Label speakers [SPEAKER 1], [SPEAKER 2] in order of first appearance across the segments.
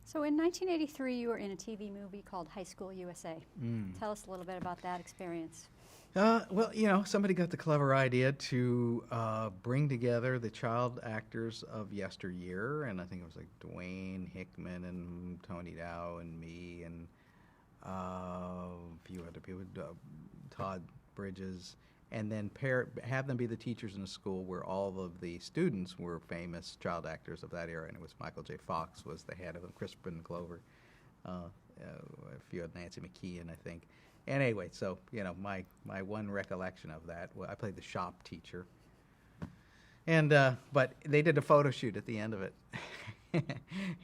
[SPEAKER 1] So in 1983, you were in a TV movie called High School USA. Tell us a little bit about that experience.
[SPEAKER 2] Well, somebody got the clever idea to bring together the child actors of yesteryear, and I think it was like Dwayne Hickman and Tony Dow and me and a few other people, Todd Bridges, and then have them be the teachers in a school where all of the students were famous child actors of that era, and it was Michael J. Fox was the head of them, Crispin Glover, a few of Nancy McKeon, I think. And anyway, so, my one recollection of that, I played the shop teacher. And, but they did a photo shoot at the end of it.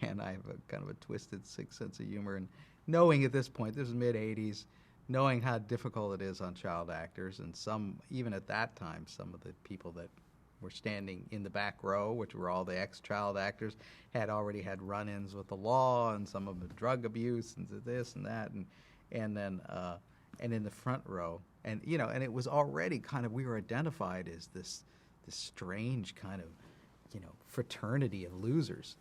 [SPEAKER 2] And I have a kind of a twisted, sick sense of humor. And knowing at this point, this is mid-'80s, knowing how difficult it is on child actors, and even at that time, some of the people that were standing in the back row, which were all the ex-child actors, had already had run-ins with the law, and some of them drug abuse, and this and that. And then... and in the front row, and and it was already kind of, we were identified as this strange kind of, fraternity of losers,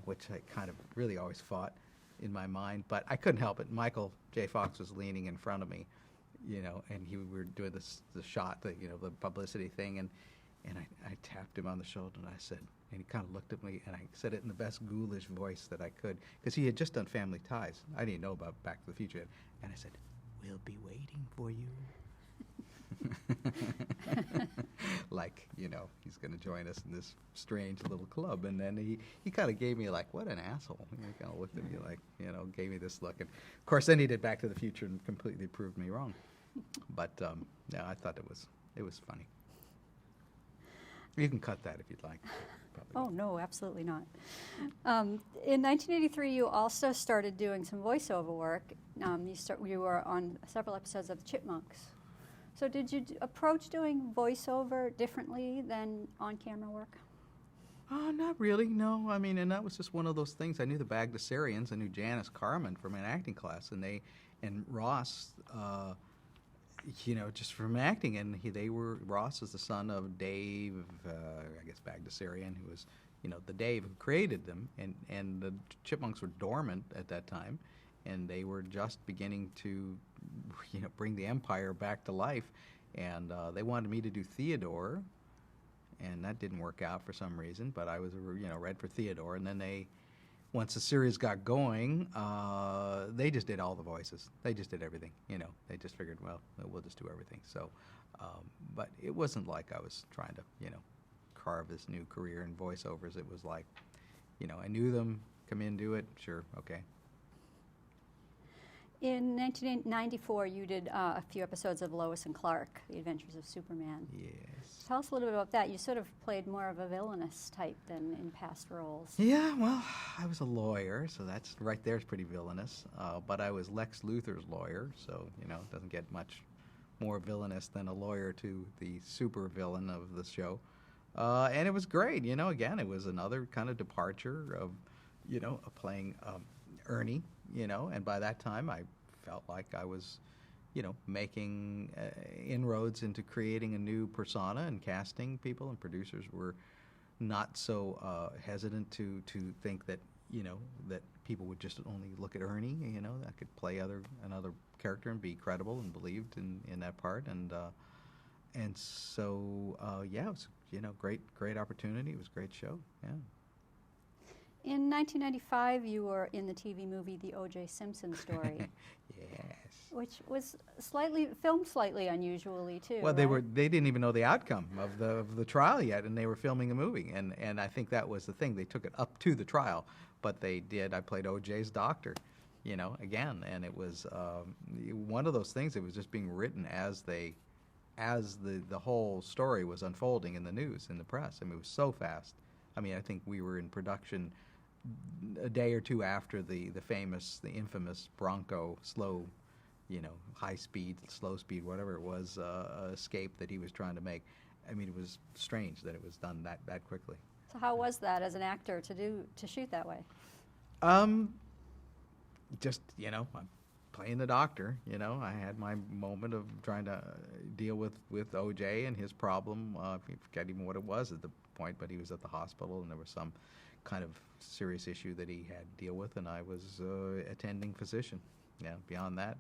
[SPEAKER 2] which I kind of really always fought in my mind, but I couldn't help it. Michael J. Fox was leaning in front of me, and we were doing the shot, the publicity thing, and I tapped him on the shoulder and I said, and he kind of looked at me, and I said it in the best ghoulish voice that I could, because he had just done Family Ties. I didn't know about Back to the Future yet, and I said, "We'll be waiting for you." Like, he's going to join us in this strange little club. And then he kind of gave me like, what an asshole. He kind of looked at me like, gave me this look. And of course, then he did Back to the Future and completely proved me wrong. But yeah, I thought it was funny. You can cut that if you'd like.
[SPEAKER 1] Oh, no, absolutely not. In 1983, you also started doing some voiceover work. You were on several episodes of The Chipmunks. So did you approach doing voiceover differently than on-camera work?
[SPEAKER 2] Not really, no. I mean, and that was just one of those things. I knew the Bagdasarians. I knew Janice Carmen from an acting class, and Ross, just from acting. And Ross is the son of Dave, I guess Bagdasarian, who was, the Dave who created them. And the Chipmunks were dormant at that time, and they were just beginning to, bring the empire back to life. And they wanted me to do Theodore, and that didn't work out for some reason, but I was, read for Theodore. And then once the series got going, they just did all the voices. They just did everything, They just figured, well, we'll just do everything. So, but it wasn't like I was trying to, carve this new career in voiceovers. It was like, I knew them, come in, do it, sure, okay.
[SPEAKER 1] In 1994, you did a few episodes of Lois and Clark, The Adventures of Superman.
[SPEAKER 2] Yes.
[SPEAKER 1] Tell us a little bit about that. You sort of played more of a villainous type than in past roles.
[SPEAKER 2] Yeah, well, I was a lawyer, so that's right there is pretty villainous. But I was Lex Luthor's lawyer, so, it doesn't get much more villainous than a lawyer to the super villain of the show. And it was great, again, it was another kind of departure of, playing Ernie, and by that time I felt like I was, making inroads into creating a new persona and casting people, and producers were not so hesitant to think that, that people would just only look at Ernie, that could play another character and be credible and believed in that part. And so, yeah, it was, great opportunity. It was a great show, yeah.
[SPEAKER 1] In 1995, you were in the TV movie The O.J. Simpson Story.
[SPEAKER 2] Yes.
[SPEAKER 1] Which was filmed slightly unusually too.
[SPEAKER 2] Well,
[SPEAKER 1] right?
[SPEAKER 2] they didn't even know the outcome of the trial yet, and they were filming a movie, and I think that was the thing. They took it up to the trial, but they did. I played O.J.'s doctor, again, and it was one of those things. It was just being written as the whole story was unfolding in the news, in the press. I mean, it was so fast. I mean, I think we were in production a day or two after the infamous Bronco slow, high speed, slow speed, whatever it was, escape that he was trying to make. I mean, it was strange that it was done that quickly.
[SPEAKER 1] So how was that as an actor to shoot that way?
[SPEAKER 2] Just, I'm playing the doctor, I had my moment of trying to deal with O.J. and his problem. I forget even what it was at the point, but he was at the hospital, and there was some kind of serious issue that he had to deal with, and I was attending physician. Yeah, beyond that,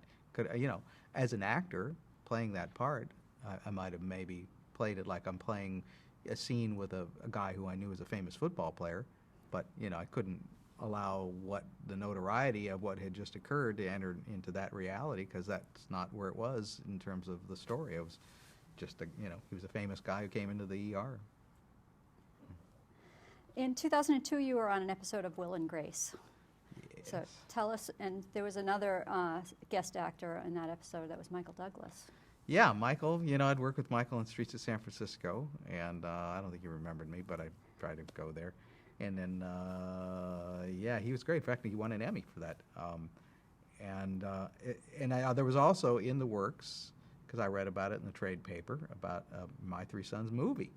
[SPEAKER 2] as an actor playing that part, I might have maybe played it like I'm playing a scene with a guy who I knew was a famous football player, but I couldn't allow what the notoriety of what had just occurred to enter into that reality, because that's not where it was in terms of the story. It was just he was a famous guy who came into the ER.
[SPEAKER 1] In 2002, you were on an episode of Will and Grace.
[SPEAKER 2] Yes.
[SPEAKER 1] So tell us, and there was another guest actor in that episode, that was Michael Douglas.
[SPEAKER 2] Yeah, Michael, I'd worked with Michael in Streets of San Francisco, and I don't think he remembered me, but I tried to go there. And then, he was great. In fact, he won an Emmy for that. There was also in the works, because I read about it in the trade paper, about My Three Sons movie.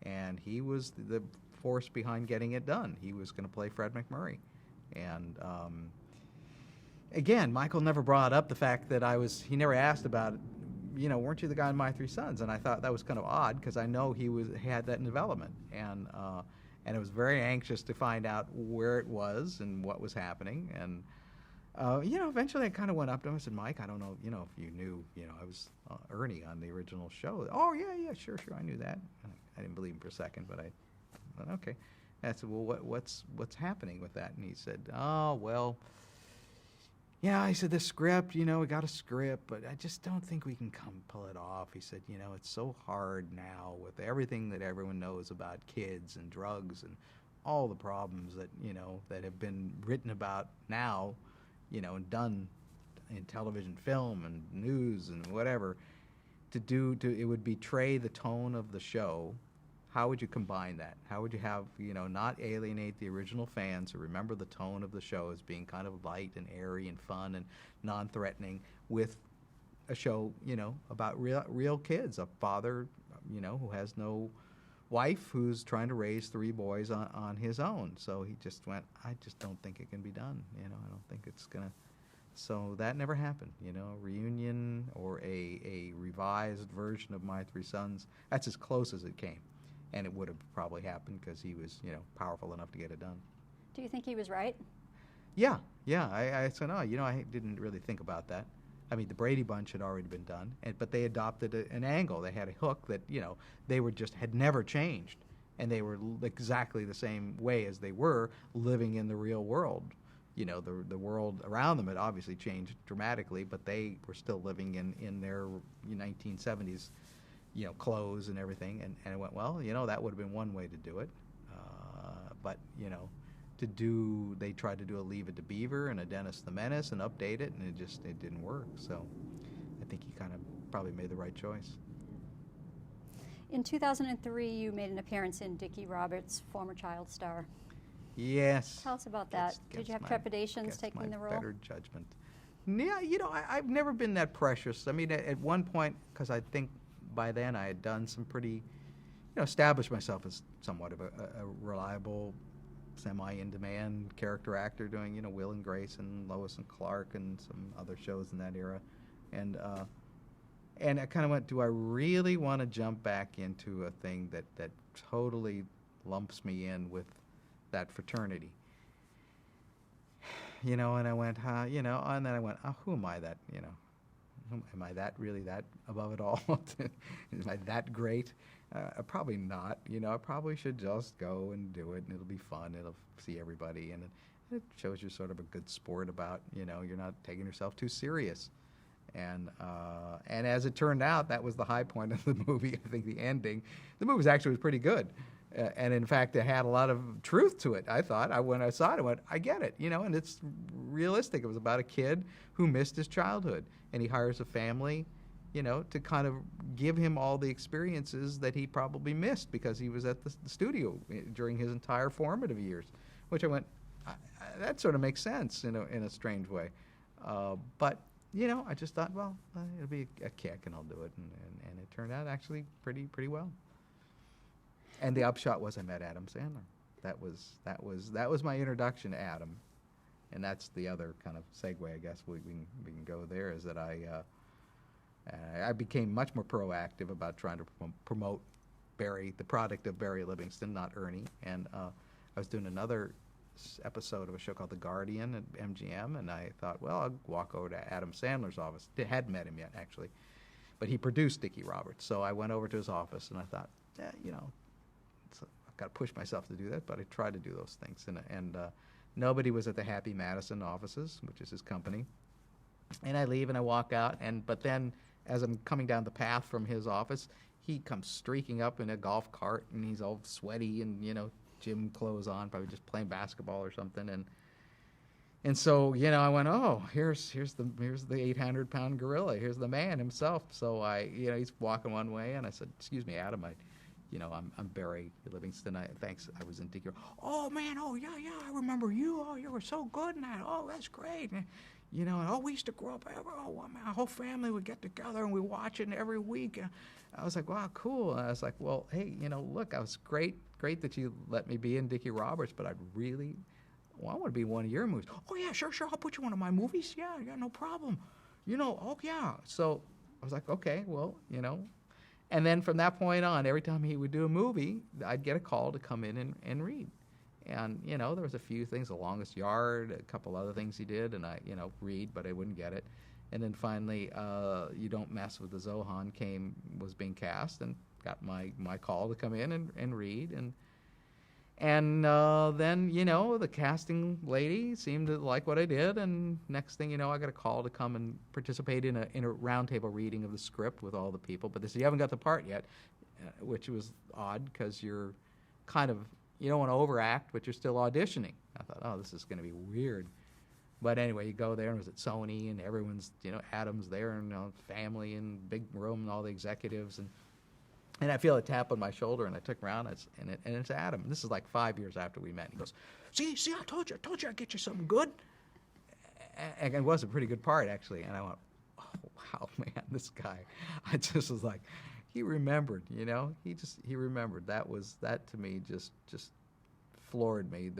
[SPEAKER 2] And he was the force behind getting it done. He was going to play Fred McMurray. And again, Michael never brought up the fact that he never asked about it. Weren't you the guy in My Three Sons? And I thought that was kind of odd, because I know he had that in development. And I was very anxious to find out where it was and what was happening. And, eventually I kind of went up to him and said, Mike, I don't know, if you knew, I was Ernie on the original show. Oh, yeah, sure, I knew that. I didn't believe him for a second, but I thought, okay. And I said, well, what's happening with that? And he said, oh, well, yeah, he said, the script, we got a script, but I just don't think we can pull it off. He said, it's so hard now with everything that everyone knows about kids and drugs and all the problems that, that have been written about now, and done in television, film, and news and whatever, it would betray the tone of the show. How would you combine that? How would you have, not alienate the original fans who remember the tone of the show as being kind of light and airy and fun and non-threatening, with a show, about real kids, a father, who has no wife, who's trying to raise 3 boys on his own. So he just went, I just don't think it can be done. I don't think it's going to. So that never happened, a reunion or a revised version of My Three Sons. That's as close as it came. And it would have probably happened because he was, powerful enough to get it done.
[SPEAKER 1] Do you think he was right?
[SPEAKER 2] Yeah. I said, no, I didn't really think about that. I mean, the Brady Bunch had already been done, but they adopted an angle. They had a hook that, they had never changed. And they were exactly the same way as they were living in the real world. The world around them had obviously changed dramatically, but they were still living in their 1970s clothes and everything, and I went, well, that would have been one way to do it, but they tried to do a Leave It to Beaver and a Dennis the Menace and update it, and it didn't work. So I think he kind of probably made the right choice.
[SPEAKER 1] In 2003, you made an appearance in Dickie Roberts' Former Child Star.
[SPEAKER 2] Yes.
[SPEAKER 1] Tell us about that. Did you have trepidations taking the role?
[SPEAKER 2] Better judgment. Yeah, I've never been that precious. I mean, at one point, because I think by then I had done some pretty, established myself as somewhat of a reliable, semi-in-demand character actor, doing, Will and Grace and Lois and Clark and some other shows in that era. And I kind of went, do I really want to jump back into a thing that totally lumps me in with that fraternity? And I went, and then I went, who am I that, am I really that above it all? Am I that great? Probably not. I probably should just go and do it, and it'll be fun. It'll see everybody, and it shows you're sort of a good sport about, you're not taking yourself too serious. And as it turned out, that was the high point of the movie. I think the ending. The movie was pretty good. And in fact, it had a lot of truth to it, I thought. When I saw it, I went, I get it, and it's realistic. It was about a kid who missed his childhood, and he hires a family, to kind of give him all the experiences that he probably missed because he was at the studio during his entire formative years, which I went, that sort of makes sense in a strange way. But, I just thought, well, it'll be a kick, and I'll do it. And it turned out actually pretty well. And the upshot was I met Adam Sandler. That was my introduction to Adam, and that's the other kind of segue, I guess we can go there. Is that I became much more proactive about trying to promote Barry, the product of Barry Livingston, not Ernie, and I was doing another episode of a show called The Guardian at MGM, and I thought, well, I'll walk over to Adam Sandler's office. I hadn't met him yet, actually, but he produced Dickie Roberts. So I went over to his office, and I thought, I've got to push myself to do that, but I tried to do those things. And nobody was at the Happy Madison offices, which is his company. And I leave, and I walk out, but then as I'm coming down the path from his office, he comes streaking up in a golf cart, and he's all sweaty and, gym clothes on, probably just playing basketball or something. And so, I went, oh, here's the 800-pound gorilla. Here's the man himself. So he's walking one way, and I said, excuse me, Adam, I'm Barry Livingston. Thanks. I was in Dickie. Oh man. Oh yeah. I remember you. Oh, you were so good in that. Oh, that's great. And, we used to grow up. My whole family would get together and we watch it every week. And I was like, wow, cool. And I was like, well, hey, look, I was great that you let me be in Dickie Roberts, but I want to be in one of your movies. Oh yeah, sure. I'll put you in one of my movies. Yeah, no problem. Oh yeah. So I was like, okay, well, And then from that point on, every time he would do a movie, I'd get a call to come in and read. And, there was a few things, The Longest Yard, a couple other things he did, and I, read, but I wouldn't get it. And then finally, You Don't Mess with the Zohan was being cast, and got my call to come in and read. And then, the casting lady seemed to like what I did, and next thing you know, I got a call to come and participate in a roundtable reading of the script with all the people. But they said, you haven't got the part yet, which was odd because you're kind of, you don't want to overact, but you're still auditioning. I thought, oh, this is going to be weird. But anyway, you go there, and it was at Sony, and everyone's, Adam's there, and family, and big room, and all the executives, and I feel a tap on my shoulder, and I took around, and it's Adam. This is like 5 years after we met. He goes, see, I told you I'd get you something good. And it was a pretty good part, actually. And I went, oh, wow, man, this guy. I just was like, he remembered, he remembered. That to me just floored me,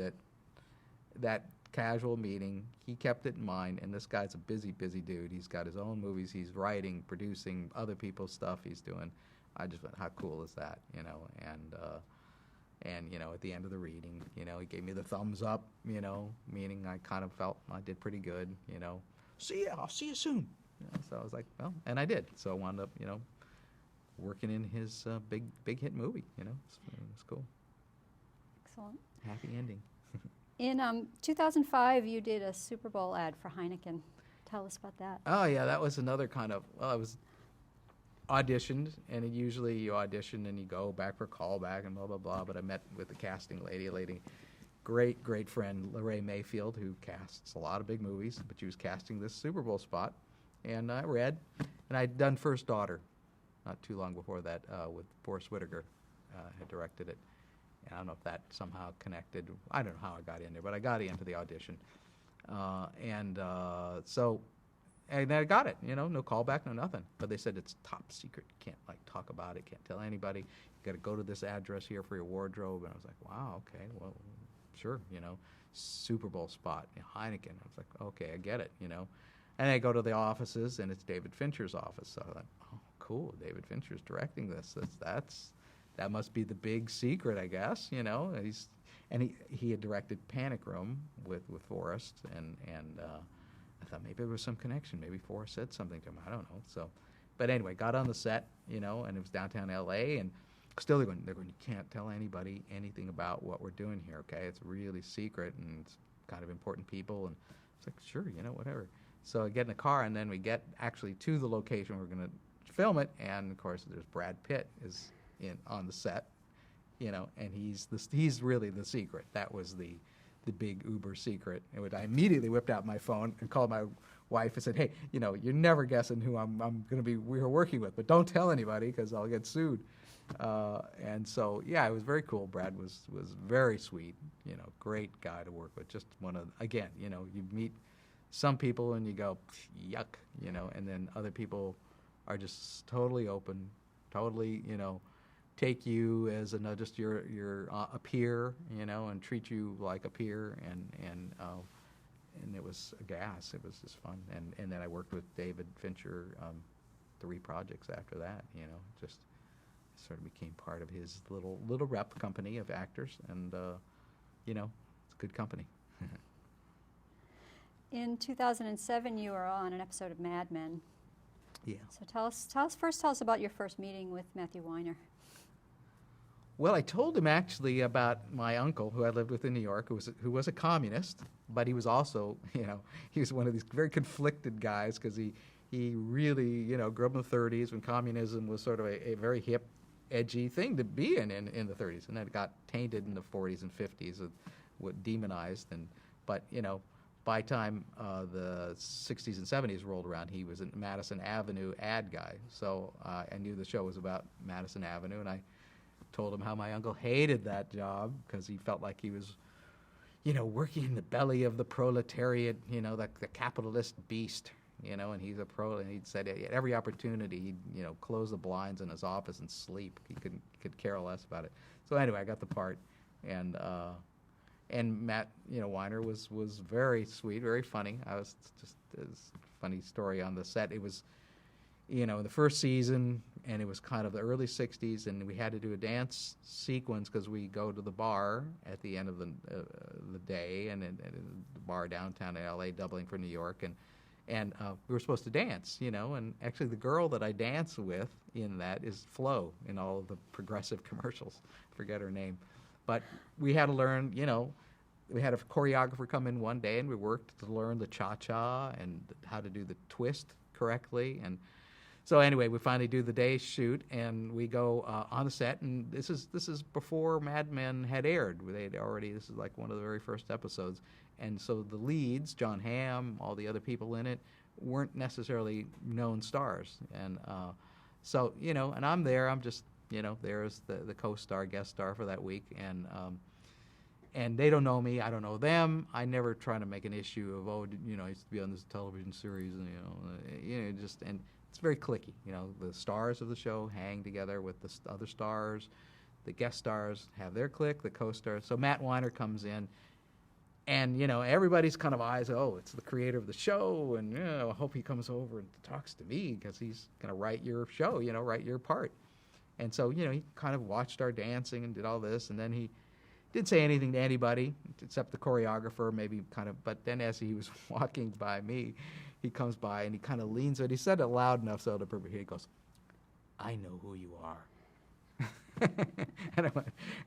[SPEAKER 2] that casual meeting, he kept it in mind, and this guy's a busy dude. He's got his own movies. He's writing, producing other people's stuff he's doing. I just went, how cool is that, and at the end of the reading, he gave me the thumbs up, meaning I kind of felt I did pretty good, see ya, I'll see you soon. So I was like, well, and I did. So I wound up, working in his big hit movie, it was cool.
[SPEAKER 1] Excellent.
[SPEAKER 2] Happy ending.
[SPEAKER 1] In 2005, you did a Super Bowl ad for Heineken. Tell us about that.
[SPEAKER 2] Oh yeah, that was another kind of, I was auditioned, and usually you audition and you go back for callback and blah blah blah. But I met with the casting lady, great friend, Lorraine Mayfield, who casts a lot of big movies, but she was casting this Super Bowl spot, and I read, and I'd done First Daughter, not too long before that, with Forrest Whitaker, had directed it. And I don't know if that somehow connected. I don't know how I got in there, but I got into the audition, and I got it, no callback, no nothing. But they said it's top secret. You can't talk about it. Can't tell anybody. You got to go to this address here for your wardrobe. And I was like, wow, okay, well, sure, Super Bowl spot, Heineken. I was like, okay, I get it, And I go to the offices, and it's David Fincher's office. So I thought, oh, cool, David Fincher's directing this. That must be the big secret, I guess, He had directed Panic Room with Forrest, and I thought maybe there was some connection. Maybe Forrest said something to him. I don't know. So, but anyway, got on the set, and it was downtown L.A., and still they're going, you can't tell anybody anything about what we're doing here, okay? It's really secret, and it's kind of important people. And it's like, sure, whatever. So I get in the car, and then we get actually to the location we're going to film it, and of course there's Brad Pitt is on the set, and he's really the secret. That was the big uber secret. And I immediately whipped out my phone and called my wife and said, hey, you're never guessing who we're working with, but don't tell anybody because I'll get sued. And so, yeah, it was very cool. Brad was very sweet, great guy to work with. Just again, you meet some people and you go, yuck, and then other people are just totally open, totally, take you as just your a peer, and treat you like a peer, and it was a gas. It was just fun, and then I worked with David Fincher 3 projects after that. Just sort of became part of his little rep company of actors, and it's good company.
[SPEAKER 1] In 2007, you were on an episode of Mad Men.
[SPEAKER 2] Yeah.
[SPEAKER 1] So tell us about your first meeting with Matthew Weiner.
[SPEAKER 2] Well, I told him actually about my uncle who I lived with in New York, who was a communist, but he was also, he was one of these very conflicted guys because he really, grew up in the 30s when communism was sort of a very hip, edgy thing to be in the 30s, and then it got tainted in the 40s and 50s, demonized, but by the time the 60s and 70s rolled around, he was a Madison Avenue ad guy. So I knew the show was about Madison Avenue, and I told him how my uncle hated that job because he felt like he was, working in the belly of the proletariat, the capitalist beast, and he's a pro, and he'd said at every opportunity he'd, close the blinds in his office and sleep. He could care less about it. So anyway, I got the part, and Matt, Weiner was very sweet, very funny. It was a funny story on the set. It was, in the first season, and it was kind of the early 60s, and we had to do a dance sequence because we go to the bar at the end of the day, and the bar downtown in L.A., doubling for New York, and we were supposed to dance, and actually the girl that I dance with in that is Flo in all of the progressive commercials. I forget her name. But we had to learn, we had a choreographer come in one day, and we worked to learn the cha-cha and how to do the twist correctly. And so anyway, we finally do the day shoot, and we go on the set, and this is before Mad Men had aired. This is like one of the very first episodes. And so the leads, John Hamm, all the other people in it, weren't necessarily known stars. And so, and I'm there, I'm just, there as the co-star, guest star for that week, and they don't know me, I don't know them. I never try to make an issue of, I used to be on this television series, and and it's very cliquey. The stars of the show hang together with the other stars. The guest stars have their clique, the co-stars. So Matt Weiner comes in, and everybody's kind of eyes, it's the creator of the show, and I hope he comes over and talks to me because he's going to write your show, write your part. And so, he kind of watched our dancing and did all this, and then he didn't say anything to anybody except the choreographer, maybe kind of, but then as he was walking by me, he comes by and he kind of leans, but he said it loud enough so to he goes, "I know who you are." and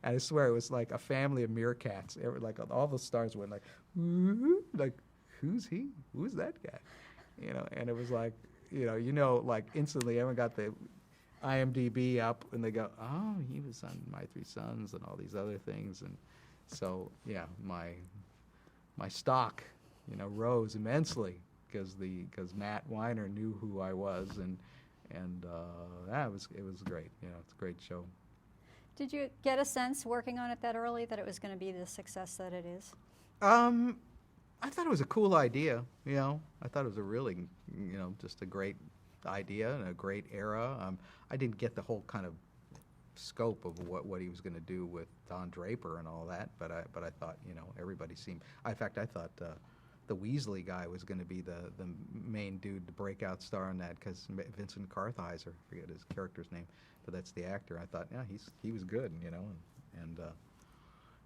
[SPEAKER 2] I swear it was like a family of meerkats. Like all the stars went like, "Woo?" Like, who's he? Who's that guy? And it was like, like instantly everyone got the IMDb up, and they go, "Oh, he was on My Three Sons and all these other things." And so, yeah, my stock, rose immensely because Matt Weiner knew who I was, and it was great. It's a great show.
[SPEAKER 1] Did you get a sense working on it that early that it was going to be the success that it is?
[SPEAKER 2] I thought it was a cool idea. I thought it was a really, just a great idea and a great era. I didn't get the whole kind of scope of what he was going to do with Don Draper and all that, but I thought, everybody seemed. In fact, I thought the Weasley guy was going to be the main dude, the breakout star in that, because Vincent Kartheiser, I forget his character's name, but that's the actor. I thought, yeah, he was good,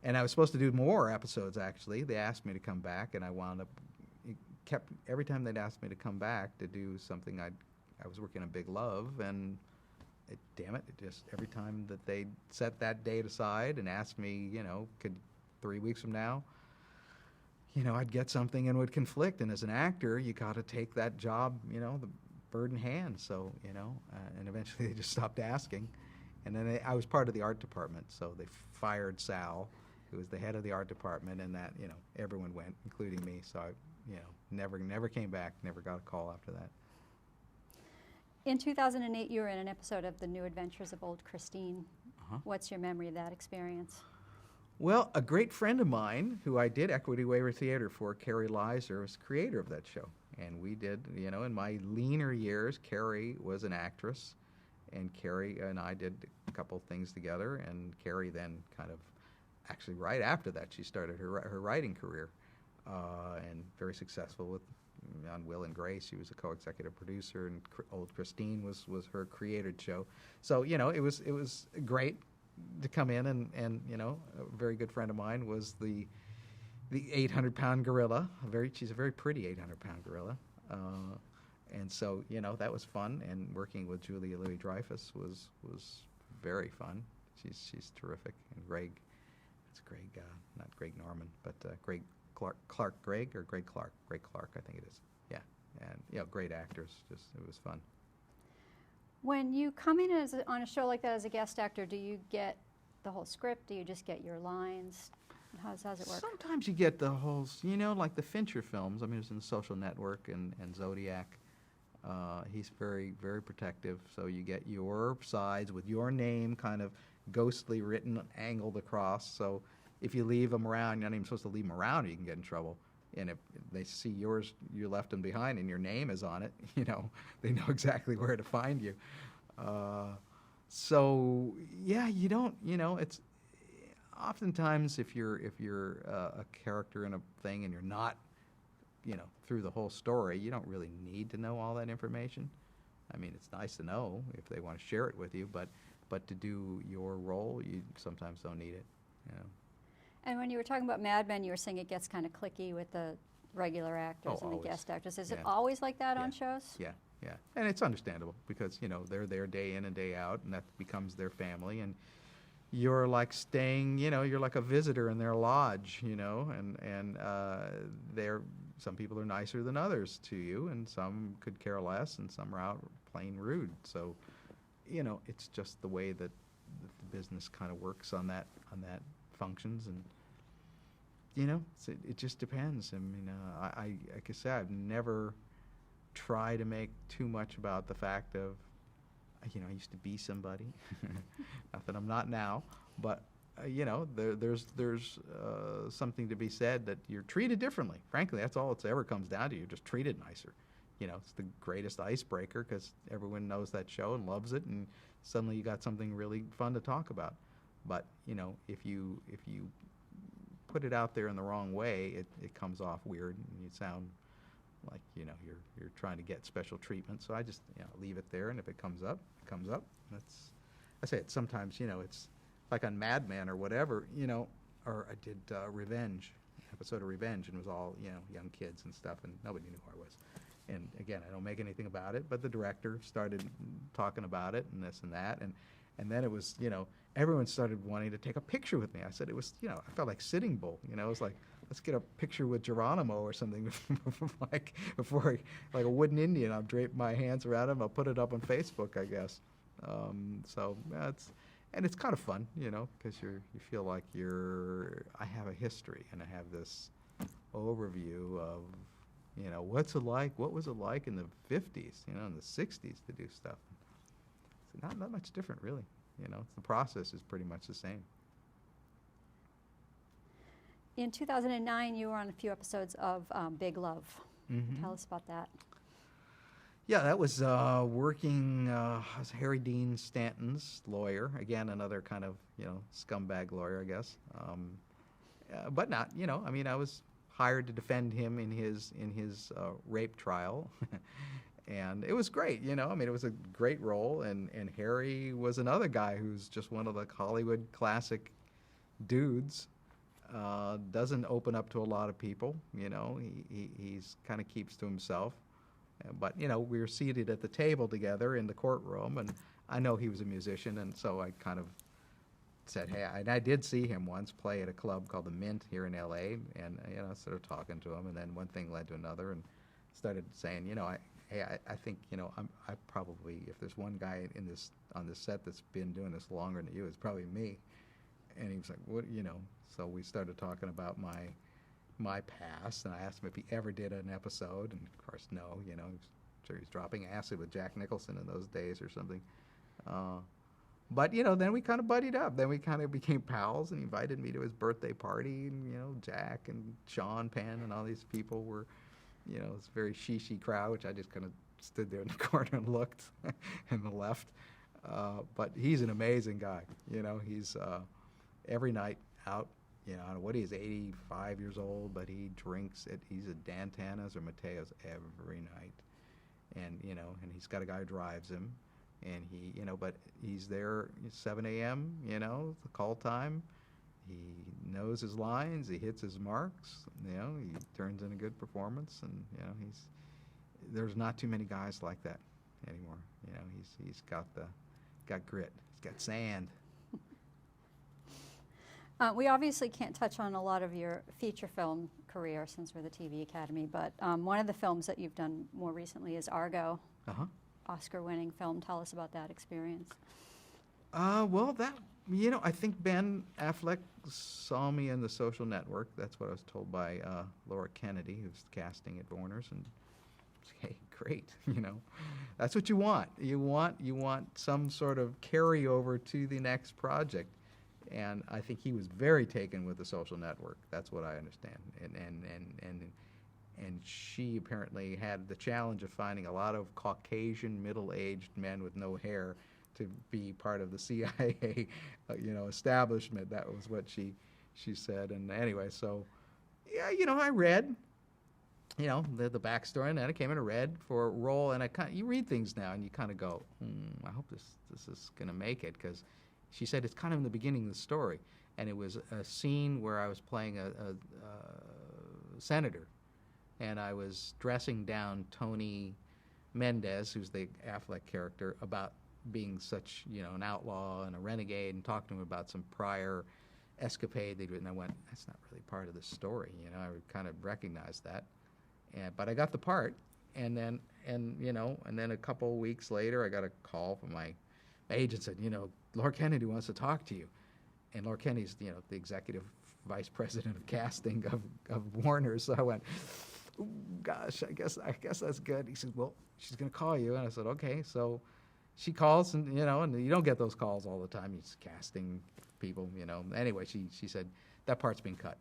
[SPEAKER 2] and I was supposed to do more episodes. Actually, they asked me to come back, and I wound up every time they'd ask me to come back to do something. I was working on Big Love, and damn it, just every time that they set that date aside and asked me, could 3 weeks from now, I'd get something and would conflict. And as an actor, you got to take that job, the bird in hand. So, and eventually they just stopped asking. And then I was part of the art department, so they fired Sal, who was the head of the art department, and that, everyone went, including me. So I, never came back, never got a call after that.
[SPEAKER 1] In 2008, you were in an episode of The New Adventures of Old Christine.
[SPEAKER 2] Uh-huh.
[SPEAKER 1] What's your memory of that experience?
[SPEAKER 2] Well, a great friend of mine who I did Equity Waiver Theater for, Carrie Leiser, was creator of that show. And we did, in my leaner years, Carrie was an actress, and Carrie and I did a couple things together, and Carrie then kind of, actually right after that, she started her writing career, and very successful with on Will and Grace. She was a co-executive producer, and Old Christine was her created show. So it was great, to come in, and a very good friend of mine was the 800-pound gorilla. She's a very pretty 800-pound gorilla. And so, that was fun, and working with Julia Louis-Dreyfus was very fun. She's terrific. And Greg, it's Greg, not Greg Norman, but Greg Clark Greg, or Greg Clark? Greg Clark, I think it is. Yeah, and, great actors. Just, it was fun.
[SPEAKER 1] When you come in on a show like that as a guest actor, do you get the whole script? Do you just get your lines? How's it work?
[SPEAKER 2] Sometimes you get the whole, like the Fincher films. I mean, it was in The Social Network and Zodiac. He's very, very protective, so you get your sides with your name kind of ghostly written, angled across. So if you leave them around, you're not even supposed to leave them around, or you can get in trouble. And if they see yours, you left them behind, and your name is on it, they know exactly where to find you. So yeah, you don't, it's oftentimes if you're a character in a thing and you're not, through the whole story, you don't really need to know all that information. I mean, it's nice to know if they want to share it with you, but to do your role, you sometimes don't need it.
[SPEAKER 1] And when you were talking about Mad Men, you were saying it gets kind of cliquey with the regular actors and
[SPEAKER 2] always.
[SPEAKER 1] The guest actors. Is
[SPEAKER 2] Yeah.
[SPEAKER 1] it always like that
[SPEAKER 2] Yeah.
[SPEAKER 1] on shows?
[SPEAKER 2] Yeah, and it's understandable because they're there day in and day out, and that becomes their family, and you're like staying, you're like a visitor in their lodge, and some people are nicer than others to you, and some could care less, and some are out plain rude. So, it's just the way that the business kind of works on that functions, and it just depends. I mean, I like I said, I've never tried to make too much about the fact of, I used to be somebody. Not that I'm not now, but there's something to be said that you're treated differently. Frankly, that's all it ever comes down to. You're just treated nicer. It's the greatest icebreaker because everyone knows that show and loves it, and suddenly you got something really fun to talk about. But if you put it out there in the wrong way, it comes off weird, and you sound like you're trying to get special treatment. So I just leave it there, and if it comes up, it comes up. I say it sometimes. It's like on Mad Men or whatever. Or I did Revenge, episode of Revenge, and it was all young kids and stuff, and nobody knew who I was. And again, I don't make anything about it, but the director started talking about it and this and that, and then it was everyone started wanting to take a picture with me. I said it was I felt like Sitting Bull. It was like, let's get a picture with Geronimo or something, before like a wooden Indian. I'll drape my hands around him. I'll put it up on Facebook, I guess. So it's kind of fun, because you feel like I have a history, and I have this overview of what was it like in the 50s, in the 60s to do stuff. So not much different, really. The process is pretty much the same.
[SPEAKER 1] In 2009, you were on a few episodes of Big Love.
[SPEAKER 2] Mm-hmm.
[SPEAKER 1] Tell us about that.
[SPEAKER 2] Yeah, that was working as Harry Dean Stanton's lawyer. Again, another kind of scumbag lawyer, I guess. But not, I mean, I was hired to defend him in his rape trial. And it was great, I mean, it was a great role, and Harry was another guy who's just one of the Hollywood classic dudes. Doesn't open up to a lot of people, he's kind of keeps to himself. But, we were seated at the table together in the courtroom, and I know he was a musician, and so I kind of said, hey, I did see him once play at a club called the Mint here in L.A., and, I started talking to him, and then one thing led to another, and started saying, I think, I probably, if there's one guy on this set that's been doing this longer than you, it's probably me. And he was like, what, so we started talking about my past, and I asked him if he ever did an episode, and of course, no, sure he was dropping acid with Jack Nicholson in those days or something. But, then we kind of buddied up. Then we kind of became pals, and he invited me to his birthday party, and, Jack and Sean Penn and all these people were, this very she crowd, which I just kind of stood there in the corner and looked and left. But he's an amazing guy. He's every night out, I don't know what he is, 85 years old, but he drinks it. He's at Dantana's or Mateo's every night. And, and he's got a guy who drives him. and he, but he's there at 7 a.m., the call time. He knows his lines, he hits his marks, he turns in a good performance, and, there's not too many guys like that anymore. He's got grit, he's got sand.
[SPEAKER 1] We obviously can't touch on a lot of your feature film career since we're the TV Academy, but one of the films that you've done more recently is Argo, Oscar-winning film. Tell us about that experience.
[SPEAKER 2] Well, I think Ben Affleck saw me in The Social Network. That's what I was told by Laura Kennedy, who's casting at Warner's, and hey, great, that's what you want. You want some sort of carryover to the next project. And I think he was very taken with The Social Network. That's what I understand. And she apparently had the challenge of finding a lot of Caucasian middle-aged men with no hair to be part of the CIA, establishment. That was what she said. And anyway, so yeah, I read, the backstory, and then I came in and read for a role. And you read things now, and you kind of go, I hope this is gonna make it, because she said it's kind of in the beginning of the story, and it was a scene where I was playing a senator, and I was dressing down Tony Mendez, who's the Affleck character, about being such, an outlaw and a renegade, and talking to him about some prior escapade they'd written. I went, that's not really part of the story, I would kind of recognize that, but I got the part, and then a couple weeks later, I got a call from my agent, said, Laura Kennedy wants to talk to you. And Laura Kennedy's, the executive vice president of casting of Warner. So I went, ooh, gosh, I guess that's good. He said, well, she's going to call you. And I said, okay. So she calls, and, and you don't get those calls all the time. He's casting people, Anyway, she said, that part's been cut.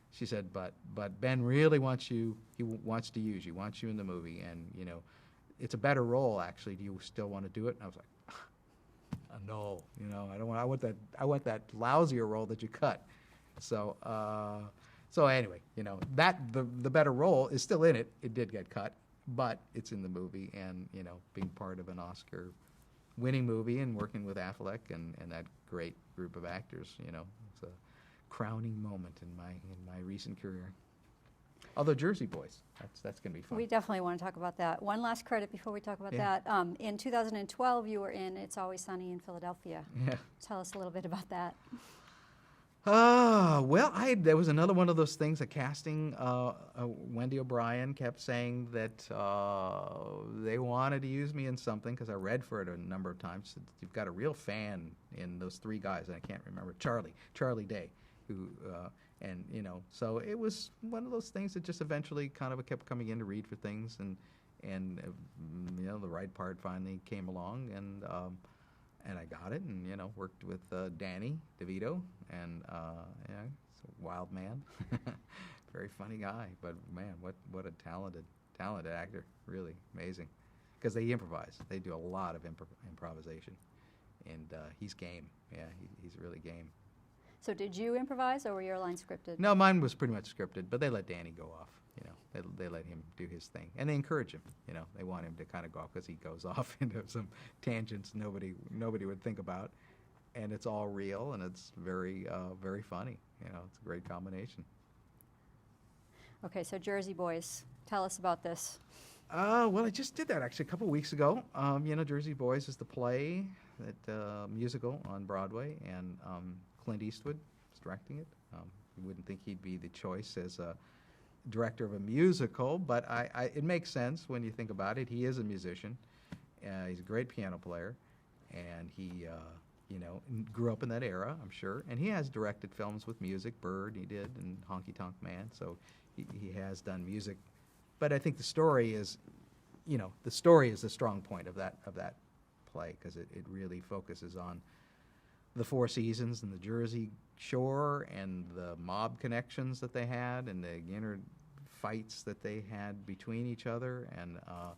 [SPEAKER 2] She said, but Ben really wants you. He wants to use you, wants you in the movie. And, it's a better role, actually. Do you still want to do it? And I was like, no, I don't want. I want that lousier role that you cut. So anyway, that the better role is still in it. It did get cut, but it's in the movie, and being part of an Oscar-winning movie and working with Affleck and that great group of actors, it's a crowning moment in my recent career. Although Jersey Boys, that's going to be fun.
[SPEAKER 1] We definitely want to talk about that. One last credit before we talk about that. In 2012, you were in It's Always Sunny in Philadelphia.
[SPEAKER 2] Yeah.
[SPEAKER 1] Tell us a little bit about that.
[SPEAKER 2] Well, there was another one of those things, a casting. Wendy O'Brien kept saying that they wanted to use me in something, because I read for it a number of times. You've got a real fan in those three guys, and I can't remember. Charlie Day, who... And, so it was one of those things that just eventually kind of kept coming in to read for things, and the right part finally came along, and I got it, and, worked with Danny DeVito, and, he's a wild man, very funny guy, but man, what a talented actor, really amazing, because they improvise. They do a lot of improvisation, and he's game. Yeah, he's really game.
[SPEAKER 1] So did you improvise, or were your lines scripted?
[SPEAKER 2] No, mine was pretty much scripted, but they let Danny go off. They let him do his thing, and they encourage him. They want him to kind of go off, because he goes off into some tangents nobody would think about, and it's all real, and it's very very funny. It's a great combination.
[SPEAKER 1] Okay, so Jersey Boys, tell us about this.
[SPEAKER 2] Well, I just did that actually a couple of weeks ago. Jersey Boys is the play, that musical on Broadway, and Clint Eastwood is directing it. You wouldn't think he'd be the choice as a director of a musical, but it makes sense when you think about it. He is a musician. He's a great piano player, and he, grew up in that era, I'm sure. And he has directed films with music. Bird, he did, and Honky Tonk Man. So he has done music. But I think the story is the strong point of that play, because it really focuses on the Four Seasons and the Jersey Shore and the mob connections that they had, and the inner fights that they had between each other. And I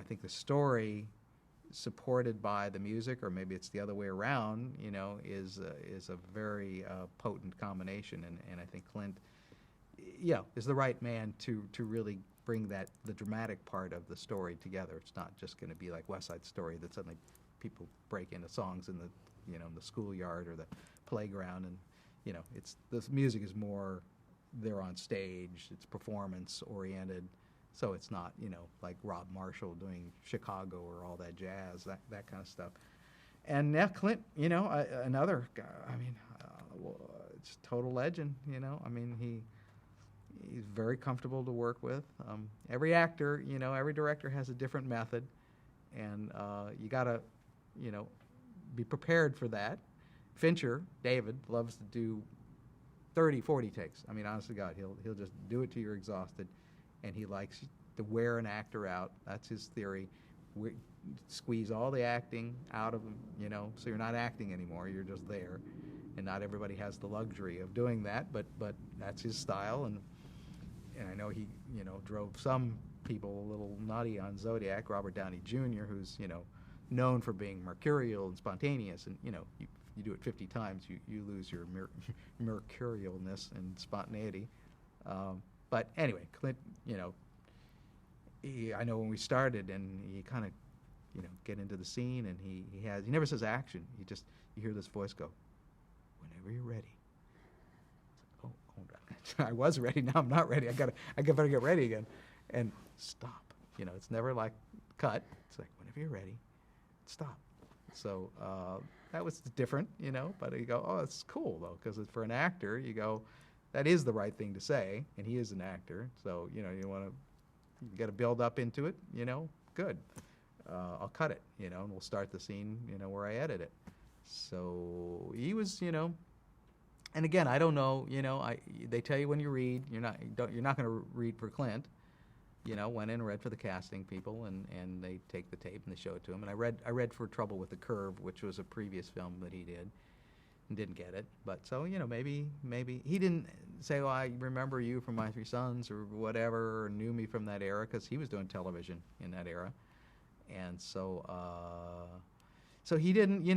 [SPEAKER 2] think the story, supported by the music, or maybe it's the other way around, is a very potent combination. And I think Clint, is the right man to really bring the dramatic part of the story together. It's not just going to be like West Side Story that suddenly people break into songs in the the schoolyard or the playground, and it's the music is more they're on stage. It's performance oriented, so it's not like Rob Marshall doing Chicago or all that jazz, that kind of stuff. And now Clint, another guy. I mean, it's a total legend. I mean he's very comfortable to work with. Every actor, every director has a different method, and you gotta, be prepared for that. Fincher, David, loves to do 30, 40 takes. I mean, honest to God, he'll just do it till you're exhausted, and he likes to wear an actor out. That's his theory. Squeeze all the acting out of them, so you're not acting anymore. You're just there, and not everybody has the luxury of doing that, but that's his style, and I know he, drove some people a little nutty on Zodiac. Robert Downey Jr., who's, known for being mercurial and spontaneous, and, you do it 50 times, you lose your mercurialness and spontaneity. But anyway, Clint, I know when we started, and he kind of, get into the scene, and he never says action. You hear this voice go, "Whenever you're ready." It's like, oh, hold on. I was ready. Now I'm not ready. I better get ready again, and stop. It's never like cut. It's like, whenever you're ready, stop. So that was different, but you go, oh, it's cool though, because for an actor, you go, that is the right thing to say, and he is an actor, so you got to build up into it, good. I'll cut it, and we'll start the scene, where I edit it. So he was, and again, I don't know, they tell you when you read, you're not going to read for Clint. Went in and read for the casting people, and they take the tape and they show it to him. And I read for Trouble with the Curve, which was a previous film that he did, and didn't get it. But so maybe he didn't say, "Oh, I remember you from My Three Sons" or whatever, or knew me from that era, because he was doing television in that era, and so he didn't,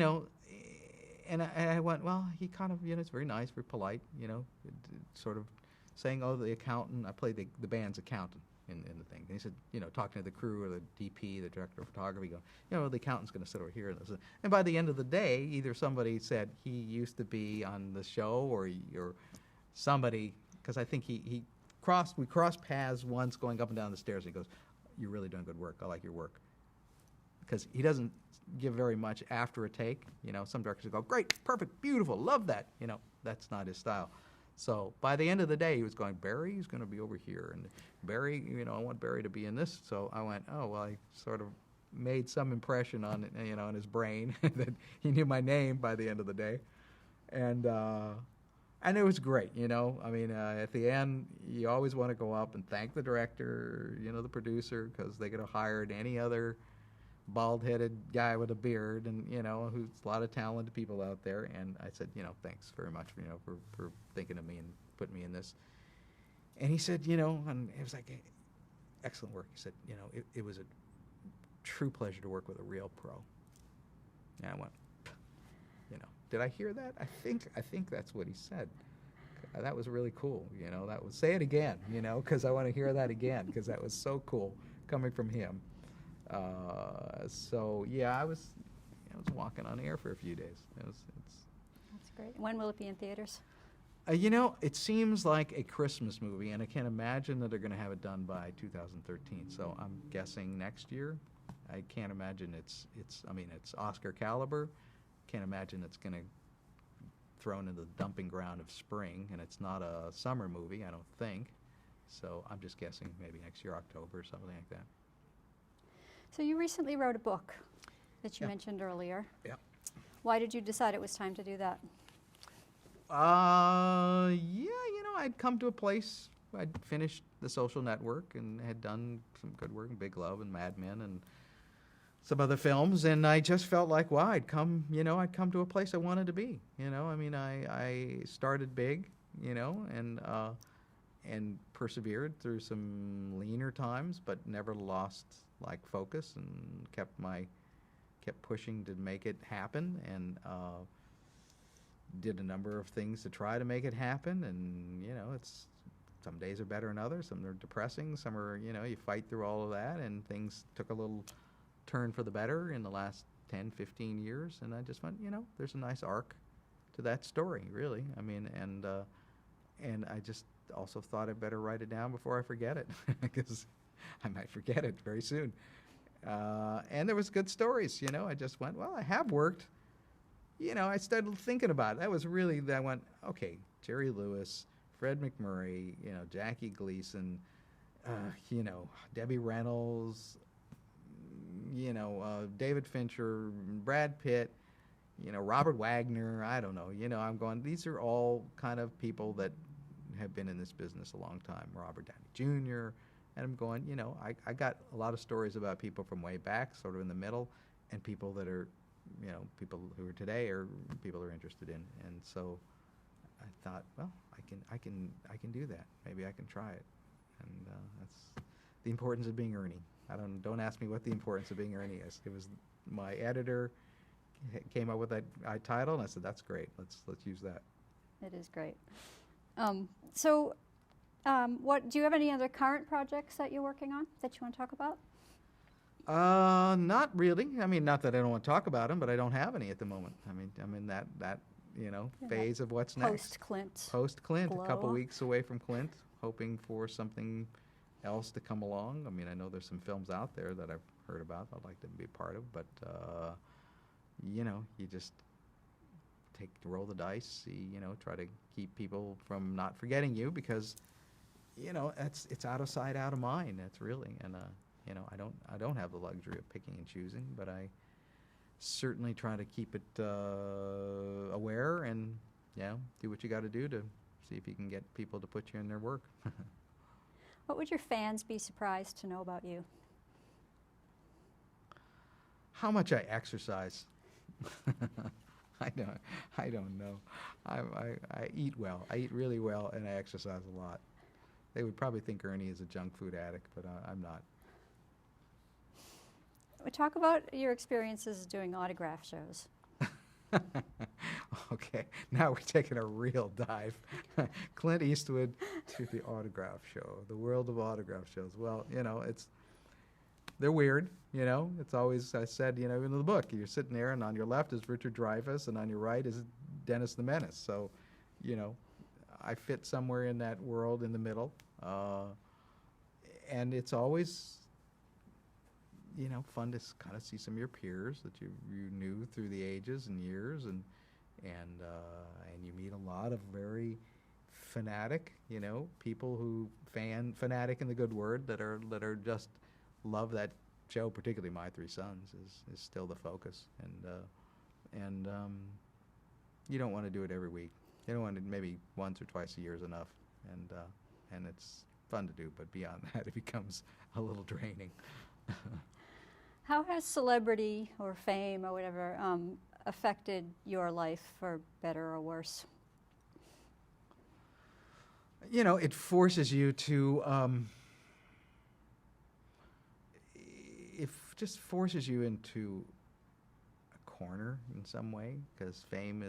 [SPEAKER 2] And I went, well, he kind of, it's very nice, very polite, sort of saying, "Oh, the accountant." I played the band's accountant in the thing. And he said, talking to the crew or the DP, the director of photography, going, the accountant's going to sit over here. And by the end of the day, either somebody said he used to be on the show, or somebody, because I think we crossed paths once going up and down the stairs, and he goes, "You're really doing good work. I like your work." Because he doesn't give very much after a take. Some directors go, "Great, perfect, beautiful, love that." That's not his style. So by the end of the day, he was going, "Barry's going to be over here, and Barry, I want Barry to be in this." So I went, oh, well, I sort of made some impression on, in his brain that he knew my name by the end of the day, and it was great. I mean, at the end, you always want to go up and thank the director, the producer, because they could have hired any other bald-headed guy with a beard, and who's a lot of talented people out there. And I said, thanks very much, for thinking of me and putting me in this. And he said, and it was like, excellent work. He said, it was a true pleasure to work with a real pro. And I went, did I hear that? I think that's what he said. That was really cool. That was, say it again, because I want to hear that again, because that was so cool coming from him. So yeah, I was walking on air for a few days. That's
[SPEAKER 1] great. When will it be in theaters?
[SPEAKER 2] It seems like a Christmas movie, and I can't imagine that they're going to have it done by 2013. So I'm guessing next year. I can't imagine it's Oscar caliber. Can't imagine it's going to thrown into the dumping ground of spring, and it's not a summer movie, I don't think. So I'm just guessing maybe next year, October or something like that.
[SPEAKER 1] So you recently wrote a book that you mentioned earlier.
[SPEAKER 2] Yeah.
[SPEAKER 1] Why did you decide it was time to do that?
[SPEAKER 2] I'd come to a place, I'd finished The Social Network and had done some good work in Big Love and Mad Men and some other films, and I just felt like, wow, I'd come to a place I wanted to be. I started big, and persevered through some leaner times, but never lost focus, and kept pushing to make it happen, and did a number of things to try to make it happen, and it's some days are better than others. Some are depressing. Some are, you fight through all of that, and things took a little turn for the better in the last 10, 15 years. And I just went, there's a nice arc to that story, really. I mean, and I just also thought I'd better write it down before I forget it, because I might forget it very soon. And there was good stories, I just went, well, I have worked. I started thinking about it. That was really, I went, okay, Jerry Lewis, Fred McMurray, Jackie Gleason, Debbie Reynolds, David Fincher, Brad Pitt, Robert Wagner, I don't know. I'm going, these are all kind of people that have been in this business a long time. Robert Downey Jr., and I'm going, I got a lot of stories about people from way back, sort of in the middle, and people that are, people who are today or people are interested in. And so I thought, well, I can do that. Maybe I can try it. And that's the importance of being Ernie. Don't ask me what the importance of being Ernie is. It was my editor came up with that title, and I said, that's great. Let's use that.
[SPEAKER 1] It is great. What do you have any other current projects that you're working on that you want to talk about?
[SPEAKER 2] Not really. I mean, not that I don't want to talk about them, but I don't have any at the moment. I mean, I'm in that phase of what's next.
[SPEAKER 1] Post-Clint.
[SPEAKER 2] Post-Clint,
[SPEAKER 1] Glow.
[SPEAKER 2] a couple weeks away from Clint, hoping for something else to come along. I mean, I know there's some films out there that I've heard about I'd like to be a part of, but, you just roll the dice, see, try to keep people from not forgetting you, because, it's out of sight, out of mind. That's really, and, I don't have the luxury of picking and choosing, but I certainly try to keep it aware and, do what you got to do to see if you can get people to put you in their work.
[SPEAKER 1] What would your fans be surprised to know about you?
[SPEAKER 2] How much I exercise. I don't know. I eat well. I eat really well, and I exercise a lot. They would probably think Ernie is a junk food addict, but I'm not.
[SPEAKER 1] Talk about your experiences doing autograph shows.
[SPEAKER 2] Okay, now we're taking a real dive. Clint Eastwood to the autograph show, the world of autograph shows. Well, they're weird, It's always, I said, in the book, you're sitting there, and on your left is Richard Dreyfuss, and on your right is Dennis the Menace. So, I fit somewhere in that world in the middle. And it's always, fun to kind of see some of your peers that you knew through the ages and years, and you meet a lot of very fanatic, people who fanatic in the good word, that are just love that show. Particularly My Three Sons is still the focus, and you don't want to do it every week. You don't want to, maybe once or twice a year is enough, and it's fun to do, but beyond that, it becomes a little draining.
[SPEAKER 1] How has celebrity or fame or whatever affected your life for better or worse?
[SPEAKER 2] It forces you to, just forces you into a corner in some way, because fame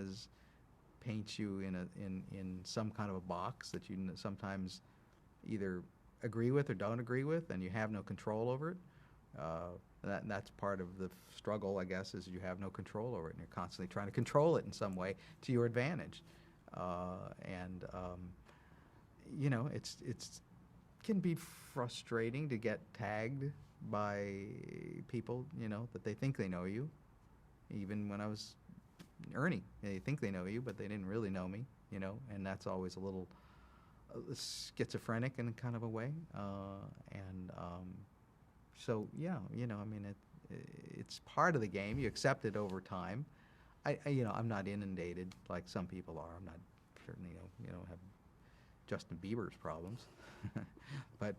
[SPEAKER 2] paints you in some kind of a box that you sometimes either agree with or don't agree with, and you have no control over it. That's part of the struggle, I guess, is you have no control over it, and you're constantly trying to control it in some way to your advantage. It's can be frustrating to get tagged by people, that they think they know you. Even when I was Ernie, they think they know you, but they didn't really know me, and that's always a little schizophrenic in kind of a way. So yeah, it's part of the game. You accept it over time. I'm not inundated like some people are. I'm not certainly have Justin Bieber's problems, but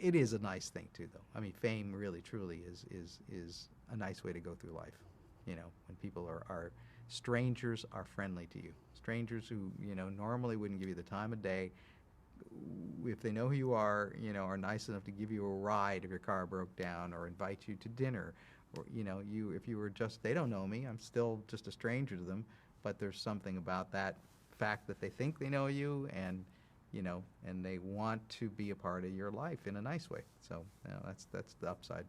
[SPEAKER 2] it is a nice thing too, though. I mean, fame really truly is a nice way to go through life. When people are strangers are friendly to you. Strangers who normally wouldn't give you the time of day, if they know who you are nice enough to give you a ride if your car broke down, or invite you to dinner, or if you were just, they don't know me, I'm still just a stranger to them, but there's something about that fact that they think they know you, and and they want to be a part of your life in a nice way. So that's the upside.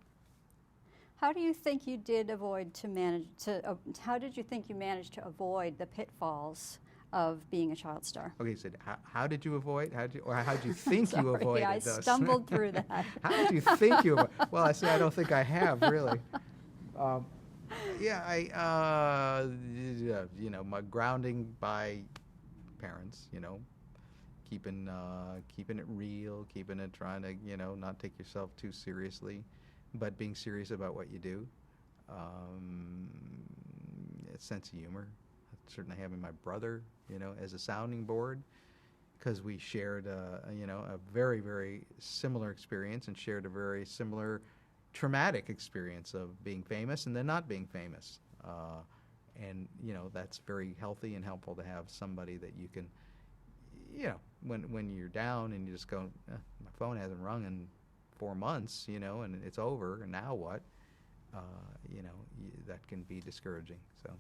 [SPEAKER 1] How do you think you did avoid to manage to? How did you think you managed to avoid the pitfalls of being a child star?
[SPEAKER 2] Okay, so how did you avoid? How did you think you avoided
[SPEAKER 1] I
[SPEAKER 2] those?
[SPEAKER 1] stumbled through that.
[SPEAKER 2] How did you think you avoided? Well, I don't think I have really. Yeah, my grounding by parents, keeping it real, trying to, not take yourself too seriously, but being serious about what you do. A sense of humor. I certainly having my brother, as a sounding board, because we shared, a very, very similar experience and shared a very similar traumatic experience of being famous and then not being famous. And, that's very healthy and helpful to have somebody that you can, when you're down and you just go, my phone hasn't rung in 4 months, and it's over, and now what? That can be discouraging. So,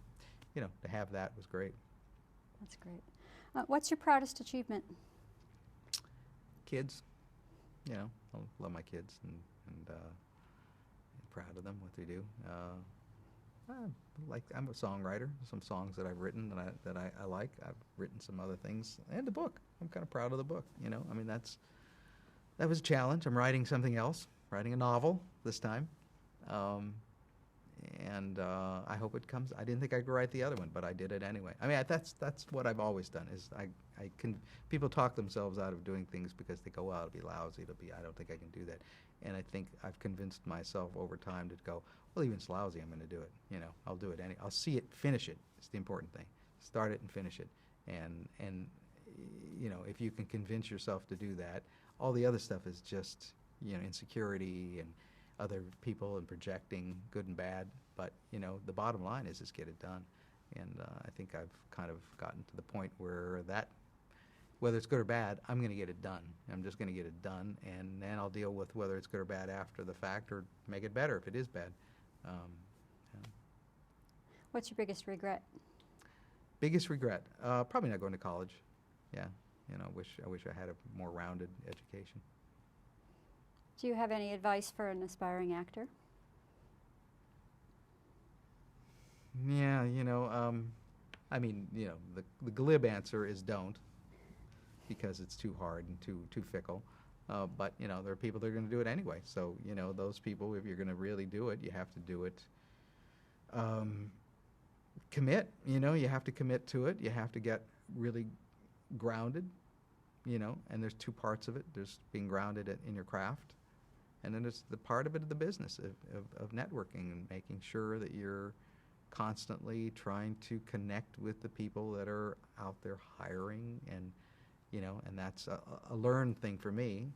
[SPEAKER 2] to have that was great.
[SPEAKER 1] That's great. What's your proudest achievement?
[SPEAKER 2] Kids. I love my kids and proud of them, what they do. I'm a songwriter. Some songs that I've written that I like. I've written some other things, and the book. I'm kind of proud of the book. That was a challenge. I'm writing something else, writing a novel this time, and I hope it comes. I didn't think I could write the other one, but I did it anyway. That's what I've always done. Is people talk themselves out of doing things because they go, well, it'll be lousy. I don't think I can do that. And I think I've convinced myself over time to go, well, even if it's lousy, I'm going to do it. I'll do it. I'll see it, finish it. It's the important thing. Start it and finish it. And if you can convince yourself to do that, all the other stuff is just, insecurity and other people and projecting good and bad. But, the bottom line is just get it done. And I think I've kind of gotten to the point where whether it's good or bad, I'm going to get it done. I'm just going to get it done, and then I'll deal with whether it's good or bad after the fact, or make it better if it is bad.
[SPEAKER 1] What's your biggest regret?
[SPEAKER 2] Biggest regret? Probably not going to college. Yeah, I wish I had a more rounded education.
[SPEAKER 1] Do you have any advice for an aspiring actor?
[SPEAKER 2] Yeah, the glib answer is don't, because it's too hard and too fickle. But there are people that are going to do it anyway. So those people, if you're going to really do it, you have to do it. Commit. You have to commit to it. You have to get really grounded. And there's two parts of it. There's being grounded in your craft, and then there's the part of it of the business of networking and making sure that you're constantly trying to connect with the people that are out there hiring, and that's a learned thing for me.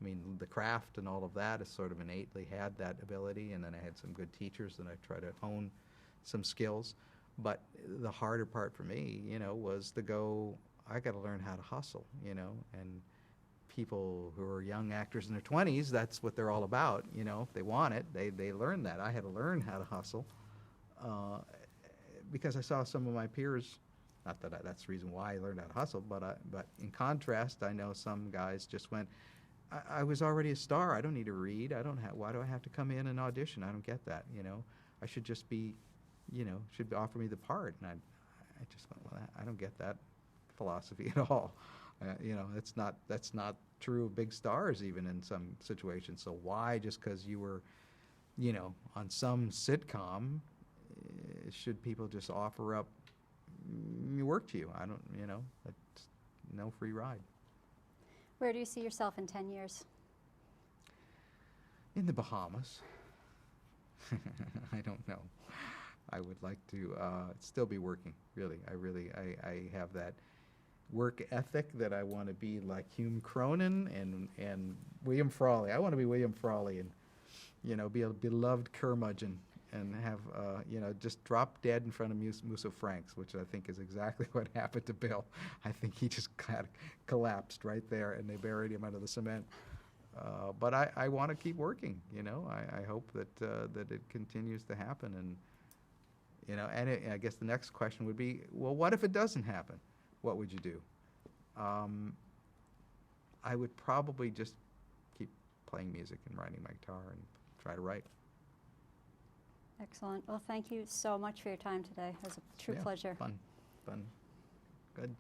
[SPEAKER 2] The craft and all of that is sort of innately had that ability, and then I had some good teachers, and I try to hone some skills. But the harder part for me, was to go, I got to learn how to hustle, and people who are young actors in their 20s, that's what they're all about. If they want it, they learn that. I had to learn how to hustle because I saw some of my peers. Not that that's the reason why I learned how to hustle, but in contrast, I know some guys just went, I was already a star. I don't need to read. Why do I have to come in and audition? I don't get that. I should just be, should offer me the part. And I just went, well, I don't get that philosophy at all. That's not true of big stars even in some situations. So why, just because you were, on some sitcom, should people just offer up work to you? I don't, that's no free ride.
[SPEAKER 1] Where do you see yourself in 10 years?
[SPEAKER 2] In the Bahamas. I don't know. I would like to still be working, really. I have that work ethic that I want to be like Hume Cronin and William Frawley. I want to be William Frawley and, be a beloved curmudgeon and have, just drop dead in front of Musso Franks, which I think is exactly what happened to Bill. I think he just collapsed right there, and they buried him under the cement. But I want to keep working, I hope that it continues to happen. And, and I guess the next question would be, well, what if it doesn't happen? what would you do? I would probably just keep playing music and riding my guitar and try to write.
[SPEAKER 1] Excellent. Well, thank you so much for your time today. It was a true
[SPEAKER 2] Yeah,
[SPEAKER 1] pleasure.
[SPEAKER 2] Fun. Good.